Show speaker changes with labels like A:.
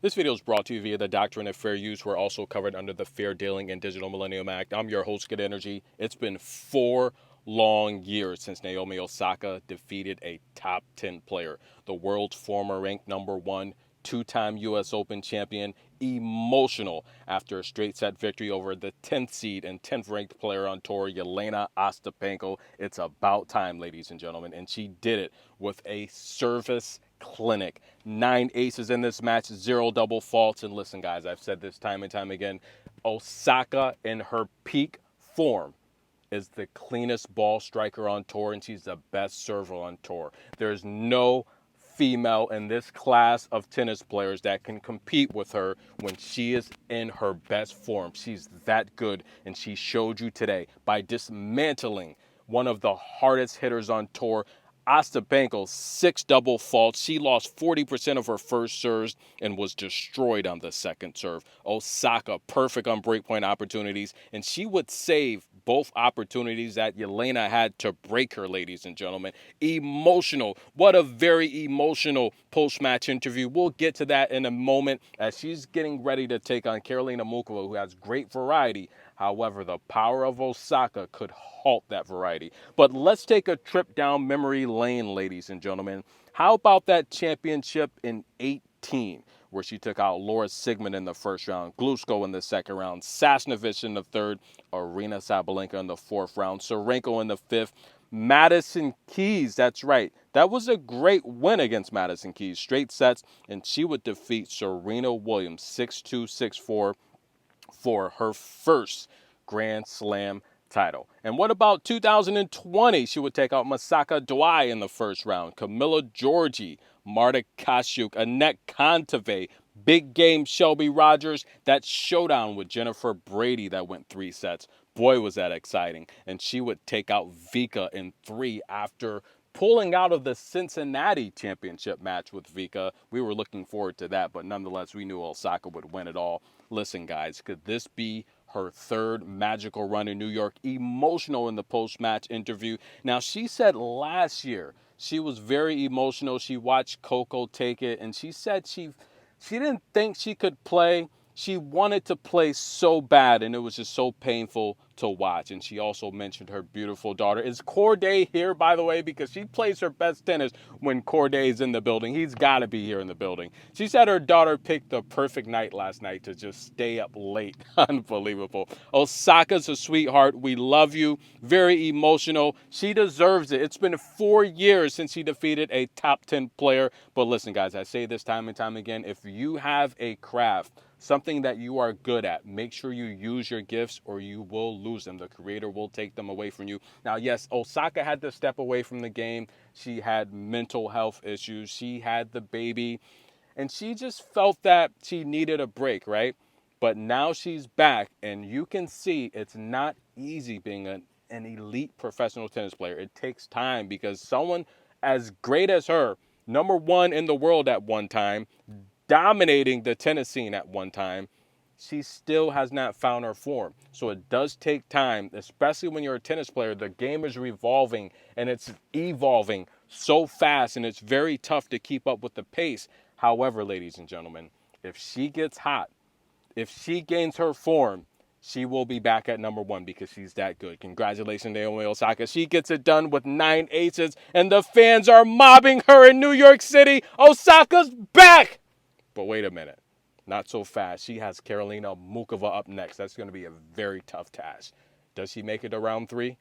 A: This video is brought to you via the Doctrine of Fair Use. We're also covered under the Fair Dealing and Digital Millennium Act. I'm your host, Good Energy. It's been 4 long years since Naomi Osaka defeated a top 10 player, the world's former ranked number one, two-time U.S. Open champion, emotional after a straight set victory over the 10th seed and 10th ranked player on tour, Naomi Osaka. It's about time, ladies and gentlemen, and she did it with a service clinic. 9 aces in this match, 0 double faults. And listen, guys, I've said this time and time again, Osaka in her peak form is the cleanest ball striker on tour, and she's the best server on tour. There's no female in this class of tennis players that can compete with her when she is in her best form. She's that good, and she showed you today by dismantling one of the hardest hitters on tour. Ostapenko, 6 double faults. She lost 40% of her first serves and was destroyed on the second serve. Osaka, perfect on breakpoint opportunities, and she would save both opportunities that Yelena had to break her, ladies and gentlemen. Emotional. What a very emotional post-match interview. We'll get to that in a moment as she's getting ready to take on Karolina Muchova, who has great variety. However, the power of Osaka could halt that variety. But let's take a trip down memory lane, ladies and gentlemen. How about that championship in 18, where she took out Laura Sigmund in the first round, Glusko in the second round, Sasnovich in the third, Arina Sabalenka in the fourth round, Serenko in the fifth, Madison Keys, that's right. That was a great win against Madison Keys. Straight sets, and she would defeat Serena Williams 6-2, 6-4 for her first Grand Slam title. And what about 2020? She would take out Masaka Dwai in the first round, Camilla Giorgi, Marta Kashuk, Annette Kontaveit, big game Shelby Rogers, that showdown with Jennifer Brady that went 3 sets. Boy, was that exciting. And she would take out Vika in 3 after pulling out of the Cincinnati championship match with Vika. We were looking forward to that, but nonetheless, we knew Osaka would win it all. Listen, guys, could this be her third magical run in New York? Emotional in the post-match interview. Now, she said last year she was very emotional. She watched Coco take it, and she said she didn't think she could play. She wanted to play so bad, and it was just so painful to watch. And she also mentioned her beautiful daughter. Is Corday here, by the way? Because she plays her best tennis when Corday is in the building. He's got to be here in the building. She said her daughter picked the perfect night last night to just stay up late. Unbelievable. Osaka's a sweetheart. We love you. Very emotional. She deserves it. It's been 4 years since she defeated a top 10 player. But listen, guys, I say this time and time again. If you have a craft, something that you are good at, make sure you use your gifts or you will lose them. The creator will take them away from you. Now, yes, Osaka had to step away from the game. She had mental health issues. She had the baby, and she just felt that she needed a break, right? But now she's back, and you can see it's not easy being an elite professional tennis player. It takes time because someone as great as her, number one in the world at one time, dominating the tennis scene at one time, she still has not found her form. So it does take time, especially when you're a tennis player. The game is revolving and it's evolving so fast, and it's very tough to keep up with the pace. However, ladies and gentlemen, if she gets hot, if she gains her form, she will be back at number one because she's that good. Congratulations, Naomi Osaka. She gets it done with 9 aces, and the fans are mobbing her in New York City. Osaka's back! But wait a minute. Not so fast. She has Karolina Muchova up next. That's going to be a very tough task. Does she make it to round 3?